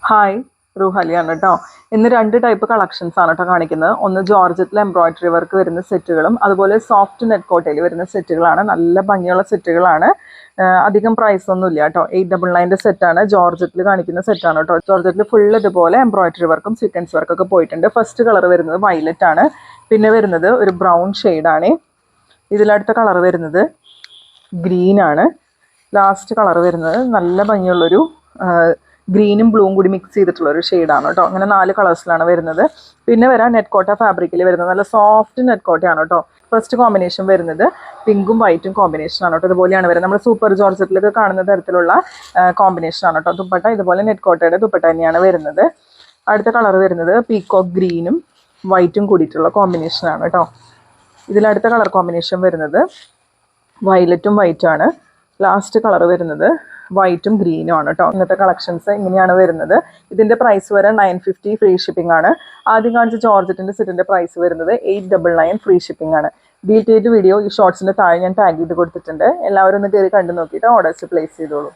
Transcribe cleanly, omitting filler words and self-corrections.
Hi റൂഹലിയാണ് കേട്ടോ. ഇന്ന് രണ്ട് ടൈപ്പ് കളക്ഷൻസ് ആണ് കേട്ടോ കാണിക്കുന്നത്. ഒന്ന് ജോർജറ്റിൽ എംബ്രോയിഡറി വർക്ക് വരുന്ന സെറ്റുകളും അതുപോലെ സോഫ്റ്റ് നെറ്റ് കോട്ടയിൽ വരുന്ന സെറ്റുകളാണ്. നല്ല ഭംഗിയുള്ള സെറ്റുകളാണ്. അധികം പ്രൈസ് ഒന്നും ഇല്ല കേട്ടോ. 899 സെറ്റാണ്. ജോർജറ്റിൽ കാണിക്കുന്ന സെറ്റാണ് കേട്ടോ. ജോർജറ്റിൽ ഫുൾ ഇതുപോലെ എംബ്രോയിഡറി വർക്കും സീക്വൻസ് വർക്കൊക്കെ പോയിട്ടുണ്ട്. ഫസ്റ്റ് കളർ വരുന്നത് വയലറ്റ് ആണ്. പിന്നെ വരുന്നത് ഒരു ബ്രൗൺ ഷെയ്ഡാണ്. ഇതിലടുത്ത കളർ വരുന്നത് ഗ്രീൻ ആണ്. ലാസ്റ്റ് കളർ വരുന്നത് നല്ല ഭംഗിയുള്ളൊരു ഗ്രീനും ബ്ലൂവും കൂടി മിക്സ് ചെയ്തിട്ടുള്ള ഒരു ഷെയ്ഡാണ് കേട്ടോ. അങ്ങനെ 4 കളേഴ്സിലാണ് വരുന്നത്. പിന്നെ വരാൻ നെറ്റ് കോട്ട ഫാബ്രിക്കിൽ വരുന്നത് നല്ല സോഫ്റ്റ് നെറ്റ് കോട്ടയാണ് കേട്ടോ. ഫസ്റ്റ് കോമ്പിനേഷൻ വരുന്നത് പിങ്കും വൈറ്റും കോമ്പിനേഷനാണ് കേട്ടോ. ഇതുപോലെയാണ് വരുന്നത്. നമ്മൾ സൂപ്പർ ജോർജറ്റിലൊക്കെ കാണുന്ന തരത്തിലുള്ള കോമ്പിനേഷനാണ് കേട്ടോ. ദുപ്പട്ട ഇതുപോലെ നെറ്റ് കോട്ടയുടെ ദുപ്പട്ട തന്നെയാണ് വരുന്നത്. അടുത്ത കളർ വരുന്നത് പീകോക്ക് ഗ്രീനും വൈറ്റും കൂടിയിട്ടുള്ള കോമ്പിനേഷനാണ് കേട്ടോ. ഇതിലടുത്ത കളർ കോമ്പിനേഷൻ വരുന്നത് വയലറ്റും വൈറ്റാണ്. ലാസ്റ്റ് കളർ വരുന്നത് വൈറ്റും ഗ്രീനും ആണ് കേട്ടോ. ഇന്നത്തെ കളക്ഷൻസ് ഇങ്ങനെയാണ് വരുന്നത്. ഇതിൻ്റെ പ്രൈസ് വരെ 950 ഫ്രീ ഷിപ്പിംഗ് ആണ്. ആദ്യം കാണിച്ച ജോർജറ്റിൻ്റെ സെറ്റിൻ്റെ പ്രൈസ് വരുന്നത് 899 ഫ്രീ ഷിപ്പിംഗ് ആണ്. ഡീറ്റെയിൽഡ് വീഡിയോ ഈ ഷോർട്സിൻ്റെ താഴെ ഞാൻ ടാഗ് ചെയ്ത് കൊടുത്തിട്ടുണ്ട്. എല്ലാവരും ഒന്ന് കയറി കണ്ടു നോക്കിയിട്ട് ഓർഡേഴ്സ് പ്ലേസ് ചെയ്തോളൂ.